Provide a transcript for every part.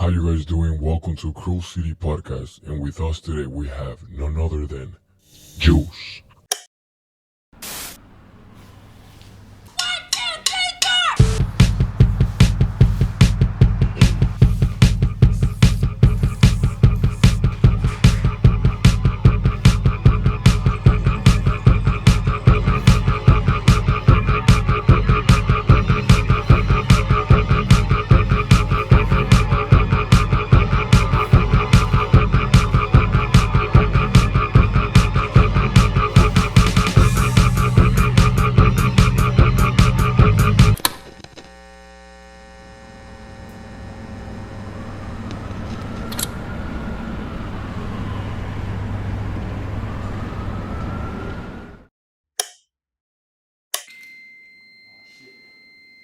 How you guys doing? Welcome to GRAFFITI Podcast, and with us today we have none other than JOOS.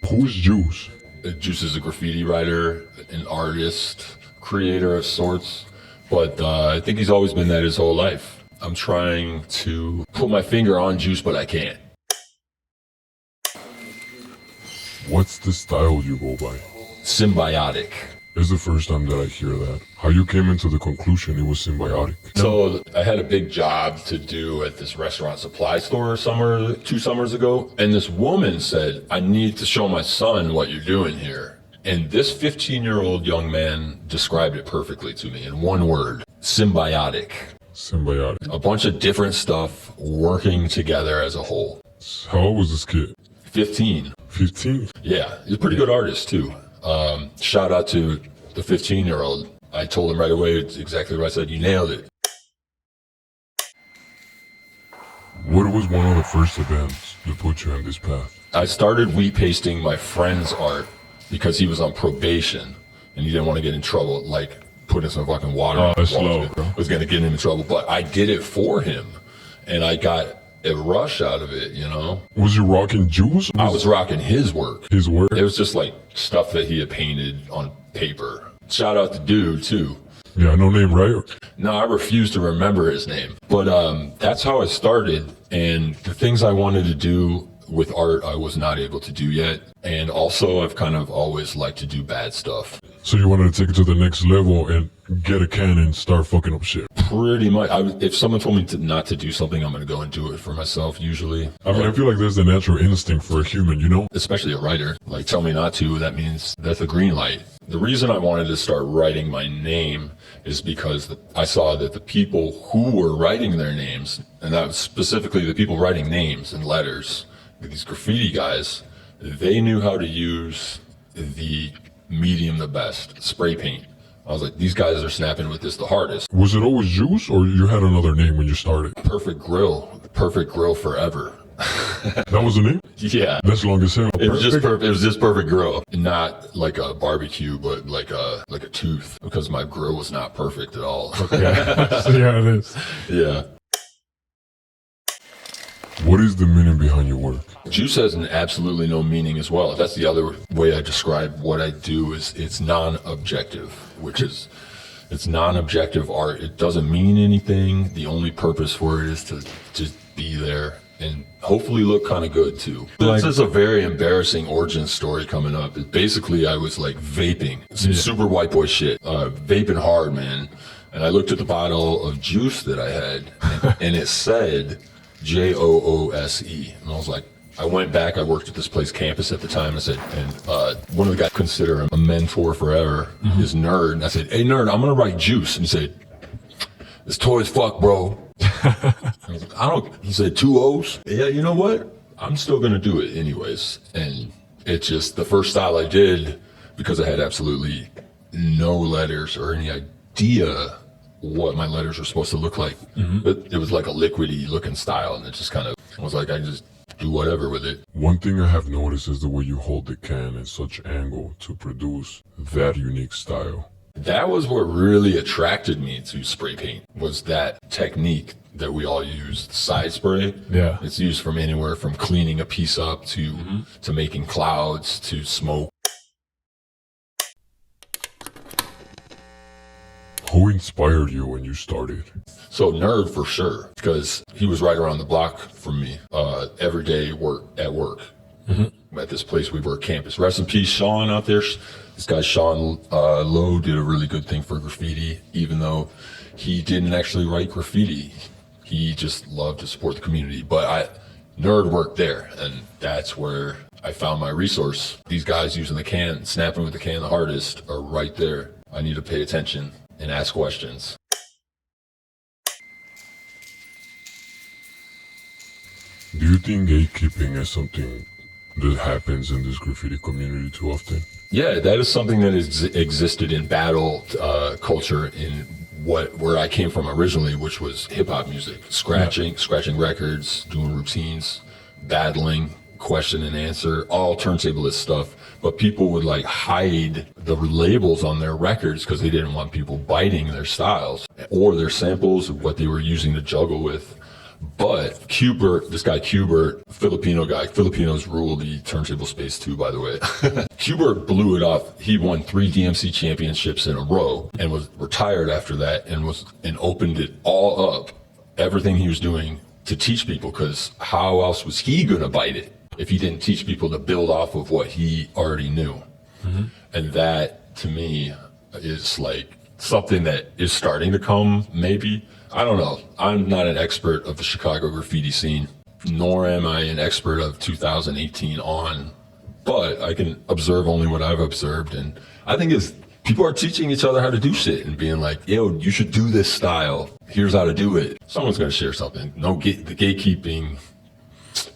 Who is JOOS? JOOS is a graffiti writer, an artist, creator of sorts, but I think he's always been that his whole life. I'm trying to put my finger on JOOS, but I can't. What's the style you go by? Symbiotic. It's the first time that I hear that. How you came into the conclusion it was symbiotic? So I had a big job to do at this restaurant supply store 2 summers ago. And this woman said, I need to show my son what you're doing here. And this 15-year-old young man described it perfectly to me in one word: symbiotic. Symbiotic. A bunch of different stuff working together as a whole. How old was this kid? 15. 15? Yeah, he's a pretty good artist too. Shout out to the 15-year-old. I told him right away, it's exactly what I said. You nailed it. What was one of the first events that put you on this path? I started wheat pasting my friend's art because he was on probation and he didn't want to get in trouble, like putting some fucking water on that's his slow, walls bro. was going to get him in trouble. But I did it for him and I got a rush out of it, you know? Was you rocking JOOS? I was rocking his work. His work? It was just like stuff that he had painted on paper. Shout out to Dude too. Yeah, no name, right? No, I refuse to remember his name. But that's how I started. And the things I wanted to do with art, I was not able to do yet. And also, I've kind of always liked to do bad stuff. So you wanted to take it to the next level and get a can and start fucking up shit? Pretty much. If someone told me not to do something, I'm going to go and do it for myself, usually. I mean, I feel like there's the natural instinct for a human, you know? Especially a writer. Like, tell me not to, that means that's a green light. The reason I wanted to start writing my name is because I saw that the people who were writing their names, and that was specifically the people writing names and letters, these graffiti guys, they knew how to use the medium the best, spray paint. I was like, these guys are snapping with this the hardest. Was it always JOOS, or you had another name when you started? Perfect grill forever. That was the name? Yeah. That's long as hell. It was just perfect. It was just perfect grill, not like a barbecue, but like a tooth, because my grill was not perfect at all. Yeah, yeah, it is. Yeah. What is the meaning behind your work? JOOS has absolutely no meaning as well. That's the other way I describe what I do is it's non-objective, which is it's non-objective art. It doesn't mean anything. The only purpose for it is to just be there and hopefully look kind of good too. This is a very embarrassing origin story coming up. Basically, I was like vaping, some super white boy shit, vaping hard, man. And I looked at the bottle of juice that I had and it said JOOS. And I was like, I went back, I worked at this place campus at the time. I said, and one of the guys consider him a mentor forever, is Nerd. And I said, hey Nerd, I'm gonna write JOOS. And he said, it's toy as fuck, bro. I was like, he said 2 O's. Yeah, you know what? I'm still gonna do it anyways. And it's just the first style I did because I had absolutely no letters or any idea what my letters were supposed to look like. But it was like a liquidy looking style, and it just kind of was like, I just do whatever with it. One thing I have noticed is the way you hold the can at such angle to produce that unique style. That was what really attracted me to spray paint, was that technique that we all use, side spray. Yeah. It's used from anywhere from cleaning a piece up to making clouds to smoke. Who inspired you when you started? So Nerd for sure, because he was right around the block from me, every day at work. at this place we work, Campus. Rest in peace, Sean out there. This guy, Sean Lowe, did a really good thing for graffiti, even though he didn't actually write graffiti. He just loved to support the community. But nerd worked there, and that's where I found my resource. These guys using the can, snapping with the can the hardest, are right there. I need to pay attention and ask questions. Do you think gatekeeping is something that happens in this graffiti community too often? Yeah, that is something that has existed in battle culture in where I came from originally, which was hip hop music, scratching records, doing routines, battling, question and answer, all turntablist stuff. But people would like hide the labels on their records because they didn't want people biting their styles or their samples of what they were using to juggle with. But Qbert, this guy Qbert, Filipino guy, Filipinos rule the turntable space too, by the way. Qbert blew it off. He won 3 DMC championships in a row and was retired after that and opened it all up, everything he was doing to teach people, because how else was he going to bite it if he didn't teach people to build off of what he already knew? Mm-hmm. And that, to me, is like something that is starting to come, maybe. I don't know. I'm not an expert of the Chicago graffiti scene, nor am I an expert of 2018 on, but I can observe only what I've observed. And I think it's people are teaching each other how to do shit and being like, yo, you should do this style. Here's how to do it. Someone's going to share something. The gatekeeping,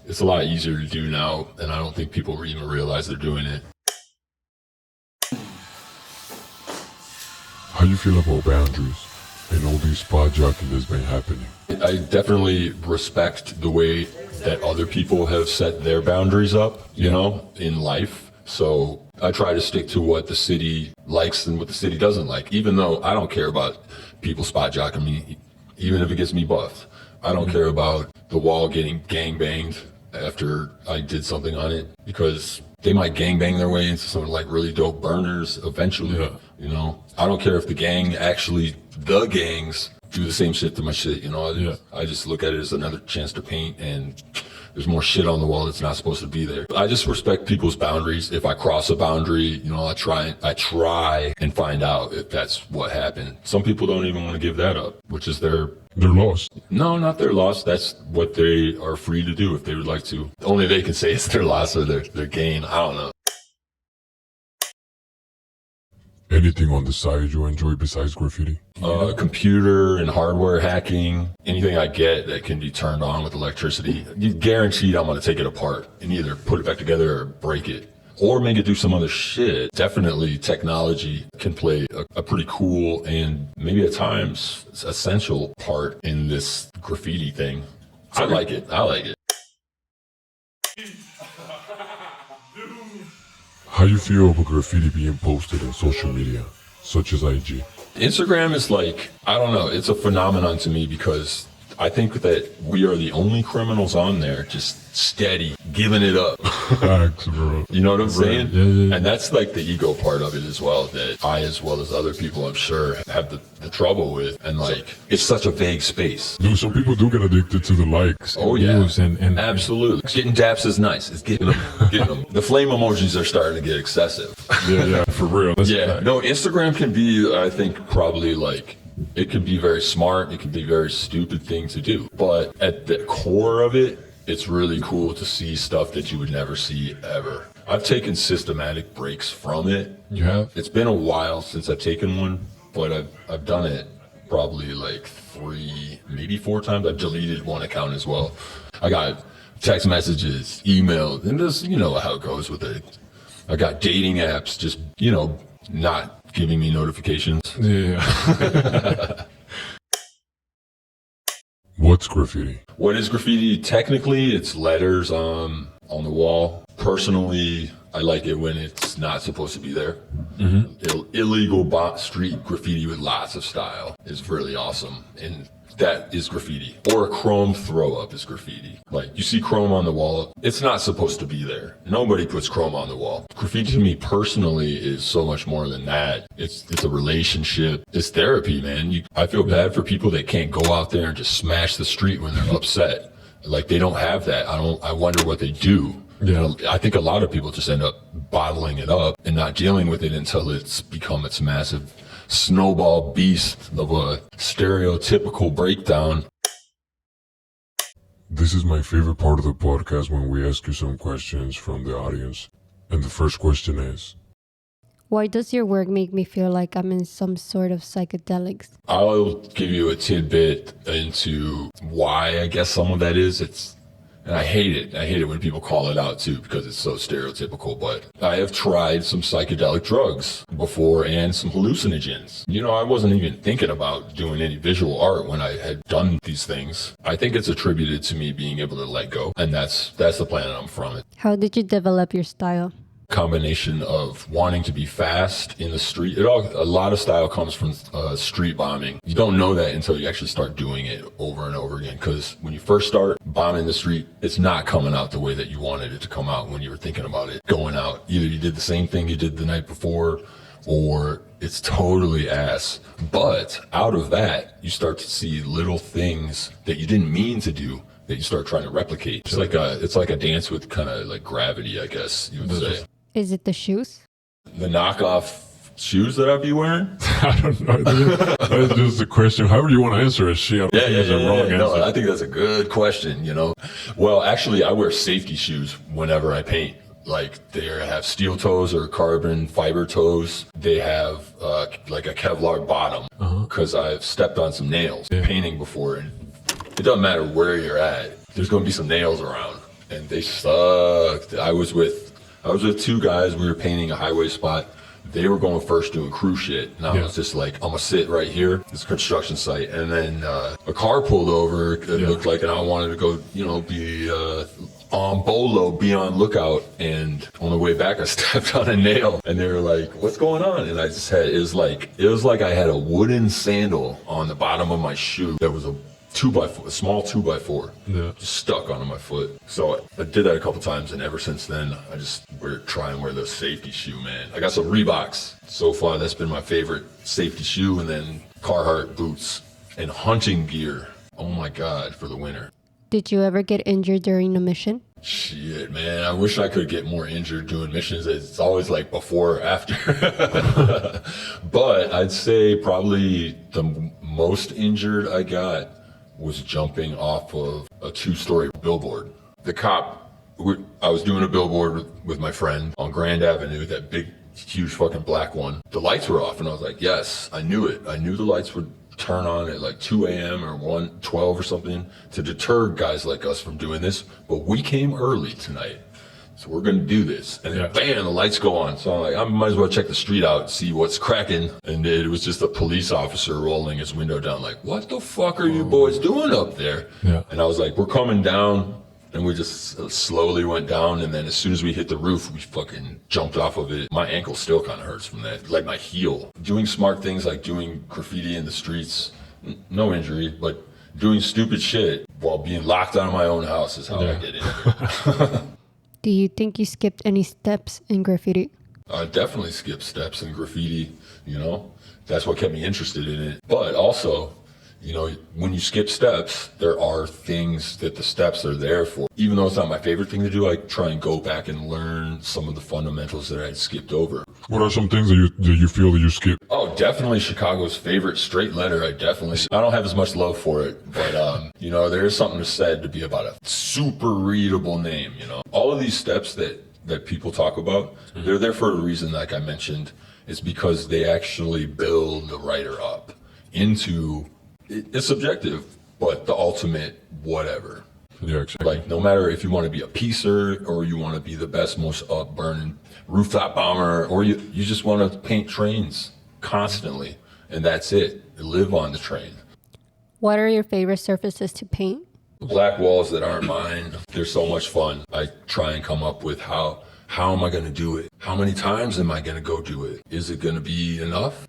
it's a lot easier to do now, and I don't think people even realize they're doing it. How do you feel about boundaries and all these spot jocking that's been happening? I definitely respect the way that other people have set their boundaries up, you know, in life. So I try to stick to what the city likes and what the city doesn't like, even though I don't care about people spot jocking me, even if it gets me buffed. I don't care about the wall getting gangbanged after I did something on it, because they might gangbang their way into some like really dope burners eventually. Yeah. You know, I don't care if the gangs do the same shit to my shit. You know, I just look at it as another chance to paint, and there's more shit on the wall that's not supposed to be there. I just respect people's boundaries. If I cross a boundary, you know, I try and find out if that's what happened. Some people don't even want to give that up, which is their loss. No, not their loss. That's what they are free to do if they would like to. Only they can say it's their loss or their gain. I don't know. Anything on the side you enjoy besides graffiti? Computer and hardware hacking. Anything I get that can be turned on with electricity, you guaranteed I'm going to take it apart and either put it back together or break it or make it do some other shit. Definitely technology can play a pretty cool and maybe at times essential part in this graffiti thing. I like it. How you feel about graffiti being posted on social media, such as IG? Instagram is like, I don't know, it's a phenomenon to me because I think that we are the only criminals on there just steady, giving it up. Facts, bro. You know what I'm saying? Yeah. And that's like the ego part of it as well, that I, as well as other people, I'm sure, have the trouble with. And like, it's such a vague space. Dude, some people do get addicted to the likes. Oh yeah, and absolutely. Getting daps is nice. It's getting them. The flame emojis are starting to get excessive. Yeah, for real. No, Instagram can be, I think, probably like, it can be very smart. It can be a very stupid thing to do. But at the core of it, it's really cool to see stuff that you would never see ever. I've taken systematic breaks from it. You have? It's been a while since I've taken one, but I've done it probably like 3, maybe 4 times. I've deleted one account as well. I got text messages, emails, and just, you know how it goes with it. I got dating apps just, you know, not giving me notifications. Yeah. What's graffiti? What is graffiti? Technically, it's letters on the wall. Personally, I like it when it's not supposed to be there. Mm-hmm. Illegal street graffiti with lots of style is really awesome. And that is graffiti. Or a chrome throw up is graffiti. Like, you see chrome on the wall, it's not supposed to be there. Nobody puts chrome on the wall. Graffiti to me personally is so much more than that. It's a relationship. It's therapy, man. I feel bad for people that can't go out there and just smash the street when they're upset. Like, they don't have that. I wonder what they do. Yeah. I think a lot of people just end up bottling it up and not dealing with it until it's become its massive snowball beast of a stereotypical breakdown. This is my favorite part of the podcast when we ask you some questions from the audience. And the first question is, why does your work make me feel like I'm in some sort of psychedelics? I'll give you a tidbit into why I guess some of that is. And I hate it. I hate it when people call it out too, because it's so stereotypical. But I have tried some psychedelic drugs before and some hallucinogens. You know, I wasn't even thinking about doing any visual art when I had done these things. I think it's attributed to me being able to let go. And that's the planet I'm from. How did you develop your style? Combination of wanting to be fast in the street. A lot of style comes from street bombing. You don't know that until you actually start doing it over and over again, because when you first start bombing the street, it's not coming out the way that you wanted it to come out when you were thinking about it going out. Either you did the same thing you did the night before, or it's totally ass. But out of that, you start to see little things that you didn't mean to do that you start trying to replicate. It's like a dance with kind of like gravity, I guess you would say. Is it the shoes? The knockoff shoes that I'd be wearing? I don't know. That's just a question. However you want to answer it, shit. No, I think that's a good question, you know. Well, actually, I wear safety shoes whenever I paint. Like, they have steel toes or carbon fiber toes. They have like a Kevlar bottom, because I've stepped on some nails painting before. And it doesn't matter where you're at. There's going to be some nails around. And they sucked. I was with two guys. We were painting a highway spot. They were going first doing crew shit. And I was just like, I'm going to sit right here. It's a construction site. And then a car pulled over. It looked like, and I wanted to go, you know, be on bolo, be on lookout. And on the way back, I stepped on a nail. And they were like, what's going on? And I just had, it was like I had a wooden sandal on the bottom of my shoe that was a small 2x4, just stuck onto my foot. So I did that a couple times, and ever since then, I just try and wear those safety shoe, man. I got some Reeboks. So far, that's been my favorite safety shoe, and then Carhartt boots and hunting gear. Oh my God, for the winter. Did you ever get injured during a mission? Shit, man, I wish I could get more injured doing missions. It's always like before or after. But I'd say probably the most injured I got was jumping off of a 2-story billboard. I was doing a billboard with my friend on Grand Avenue, that big, huge fucking black one. The lights were off, and I was like, yes, I knew it. I knew the lights would turn on at like 2 a.m. or 1:12 or something to deter guys like us from doing this. But we came early tonight, so we're going to do this. And then bam, the lights go on. So I'm like, I might as well check the street out, see what's cracking. And it was just a police officer rolling his window down like, what the fuck are you boys doing up there? Yeah. And I was like, we're coming down. And we just slowly went down. And then as soon as we hit the roof, we fucking jumped off of it. My ankle still kind of hurts from that, like my heel. Doing smart things like doing graffiti in the streets, no injury, but doing stupid shit while being locked out of my own house is how I get injured. Do you think you skipped any steps in graffiti? I definitely skipped steps in graffiti, you know. That's what kept me interested in it. But also, you know, when you skip steps, there are things that the steps are there for. Even though it's not my favorite thing to do, I try and go back and learn some of the fundamentals that I had skipped over. What are some things that you feel that you skip? Oh, definitely Chicago's favorite straight letter. I don't have as much love for it, but you know, there is something said to be about a super readable name, you know. All of these steps that people talk about, they're there for a reason, like I mentioned. It's because they actually build the writer up into, it's subjective, but the ultimate whatever. Yeah, exactly. Like, no matter if you want to be a piecer, or you want to be the best, most burning rooftop bomber, or you just want to paint trains constantly, and that's it. Live on the train. What are your favorite surfaces to paint? Black walls that aren't mine. They're so much fun. I try and come up with how am I going to do it? How many times am I going to go do it? Is it going to be enough?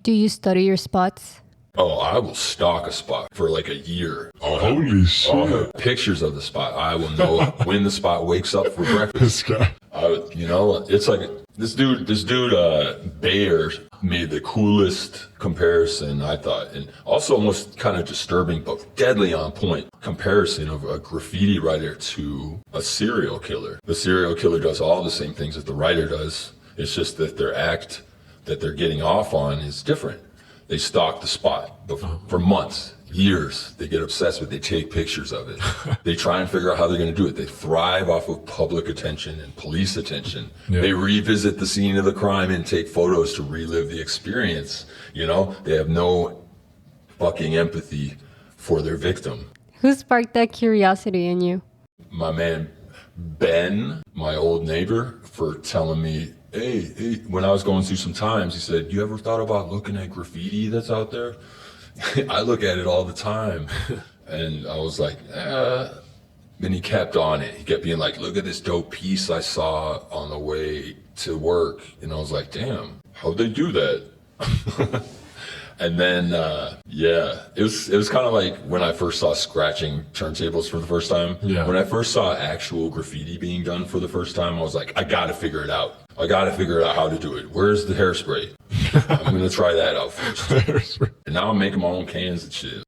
Do you study your spots? Oh, I will stalk a spot for like a year. Oh, holy shit. I'll have pictures of the spot. I will know when the spot wakes up for breakfast. This guy. You know, it's like This dude, Bayer made the coolest comparison, I thought, and also almost kind of disturbing, but deadly on point comparison of a graffiti writer to a serial killer. The serial killer does all the same things that the writer does. It's just that their act that they're getting off on is different. They stalk the spot for months, years. They get obsessed with it. They take pictures of it. They try and figure out how they're going to do it. They thrive off of public attention and police attention. Yeah. They revisit the scene of the crime and take photos to relive the experience. You know, they have no fucking empathy for their victim. Who sparked that curiosity in you? My man, Ben, my old neighbor, for telling me, hey, when I was going through some times, he said, you ever thought about looking at graffiti that's out there? I look at it all the time. And I was like, Then he kept on it. He kept being like, look at this dope piece I saw on the way to work. And I was like, damn, how'd they do that? And then, it was kind of like when I first saw scratching turntables for the first time. Yeah. When I first saw actual graffiti being done for the first time, I was like, I gotta figure it out. I gotta figure out how to do it. Where's the hairspray? I'm gonna try that out first. And now I'm making my own cans and shit.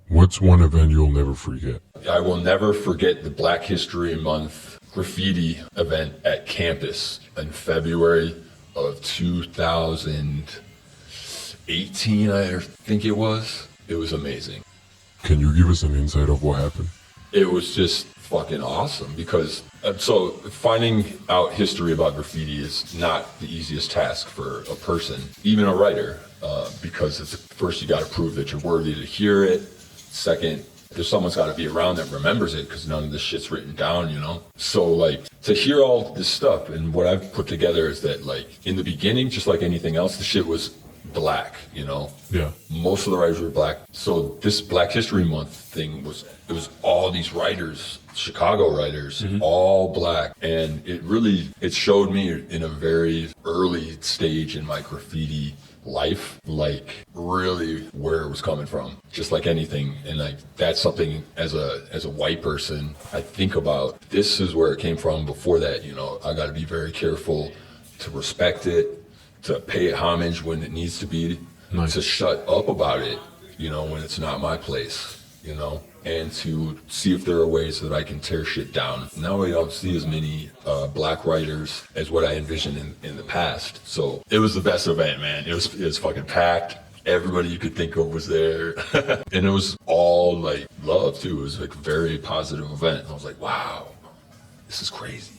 What's one event you'll never forget? I will never forget the Black History Month graffiti event at campus in February of 2018, I think it was. It was amazing. Can you give us an insight of what happened? It was just fucking awesome because, so finding out history about graffiti is not the easiest task for a person, even a writer, because it's first you got to prove that you're worthy to hear it. Second, someone's got to be around that remembers it because none of this shit's written down, you know? So like to hear all this stuff, and what I've put together is that like in the beginning, just like anything else, the shit was black, you know? Yeah. Most of the writers were black. So this Black History Month thing was all these writers, Chicago writers, all black. And it showed me in a very early stage in my graffiti life, like really where it was coming from, just like anything. And like that's something as a white person I think about. This is where it came from. Before that, you know, I got to be very careful to respect it, to pay it homage when it needs to be, to shut up about it, you know, when it's not my place, you know, and to see if there are ways that I can tear shit down. Now I don't see as many black writers as what I envisioned in the past. So it was the best event, man. It was fucking packed. Everybody you could think of was there. And it was all like love too. It was like a very positive event. And I was like, wow, this is crazy.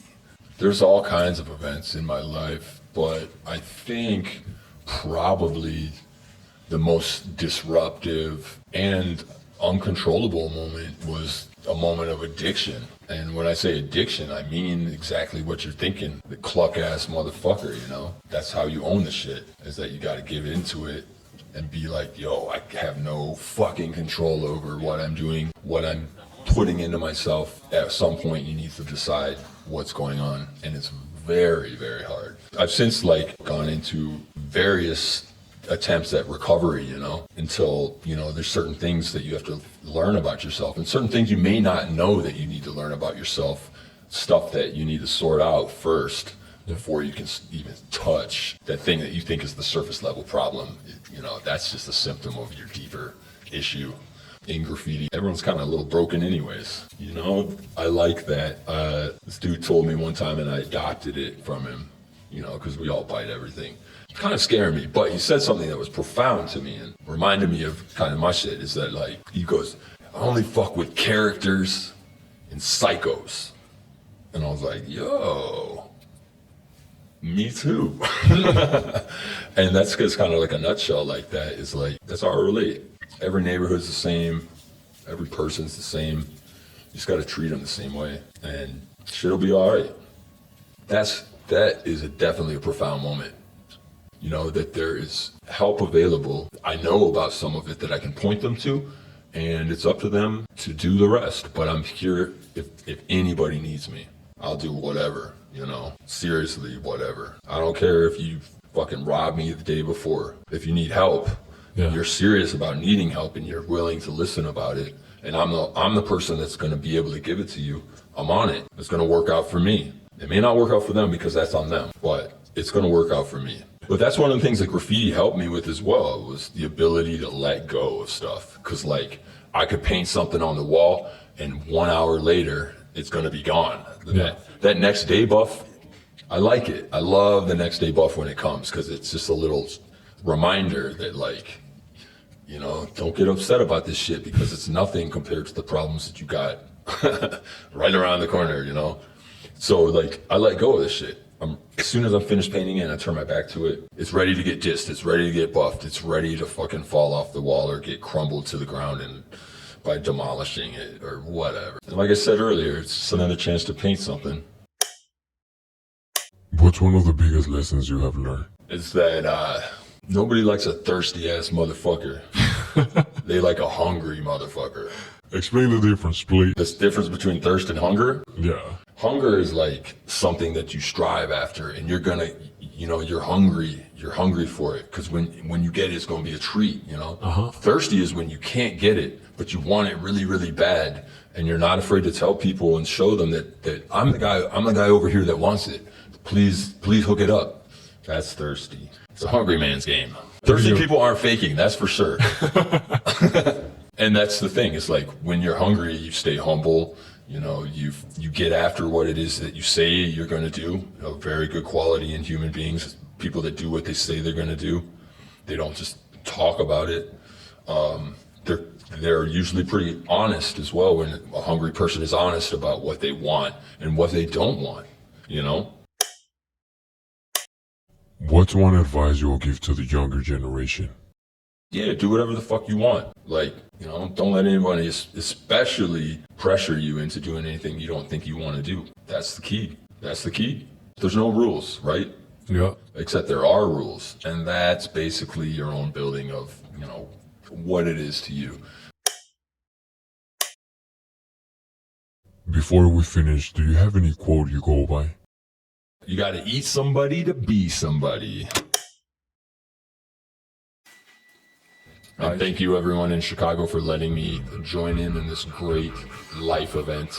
There's all kinds of events in my life, but I think probably the most disruptive and uncontrollable moment was a moment of addiction. And when I say addiction, I mean exactly what you're thinking. The cluck-ass motherfucker, you know? That's how you own the shit, is that you gotta give into it and be like, yo, I have no fucking control over what I'm doing, what I'm putting into myself. At some point, you need to decide what's going on, and it's very, very hard. I've since like gone into various attempts at recovery, you know, until, you know, there's certain things that you have to learn about yourself and certain things you may not know that you need to learn about yourself, stuff that you need to sort out first before you can even touch that thing that you think is the surface level problem. You know, that's just a symptom of your deeper issue. In graffiti, everyone's kind of a little broken anyways, you know? I like that. This dude told me one time and I adopted it from him, you know, because we all bite everything. It kind of scared me, but he said something that was profound to me and reminded me of kind of my shit, is that like, he goes, I only fuck with characters and psychos. And I was like, yo, me too. And that's just kind of like a nutshell like that, is like, that's how I relate. Every neighborhood's the same, every person's the same. You just gotta treat them the same way and shit'll be all right. That is definitely a profound moment. You know, that there is help available. I know about some of it that I can point them to, and it's up to them to do the rest. But I'm here if anybody needs me. I'll do whatever, you know, seriously, whatever. I don't care if you fucking robbed me the day before. If you need help, you're serious about needing help and you're willing to listen about it, and I'm the person that's going to be able to give it to you, I'm on it. It's going to work out for me. It may not work out for them because that's on them, but it's going to work out for me. But that's one of the things that graffiti helped me with as well, was the ability to let go of stuff. Because like I could paint something on the wall and 1 hour later it's going to be gone. That next day buff, I like it. I love the next day buff when it comes, because it's just a little reminder that like, you know, don't get upset about this shit because it's nothing compared to the problems that you got right around the corner, you know? So like, I let go of this shit. As soon as I'm finished painting it and I turn my back to it, it's ready to get dissed, it's ready to get buffed, it's ready to fucking fall off the wall or get crumbled to the ground and by demolishing it or whatever. And like I said earlier, it's just another chance to paint something. What's one of the biggest lessons you have learned? It's that nobody likes a thirsty ass motherfucker. They like a hungry motherfucker. Explain the difference, please. This difference between thirst and hunger? Yeah. Hunger is like something that you strive after, and you're gonna, you know, you're hungry for it, because when you get it, it's gonna be a treat, you know? Thirsty is when you can't get it, but you want it really, really bad, and you're not afraid to tell people and show them that I'm the guy over here that wants it. Please hook it up. That's thirsty. It's a hungry man's game. Thirsty people aren't faking, that's for sure. And that's the thing. It's like when you're hungry, you stay humble. You know, you get after what it is that you say you're going to do. You know, very good quality in human beings. People that do what they say they're going to do. They don't just talk about it. They're usually pretty honest as well. When a hungry person is honest about what they want and what they don't want, you know? What's one advice you will give to the younger generation? Yeah, do whatever the fuck you want. Like, you know, don't let anybody especially pressure you into doing anything you don't think you want to do. That's the key. That's the key. There's no rules, right? Yeah. Except there are rules. And that's basically your own building of, you know, what it is to you. Before we finish, do you have any quote you go by? You got to eat somebody to be somebody. And thank you everyone in Chicago for letting me join in this great life event.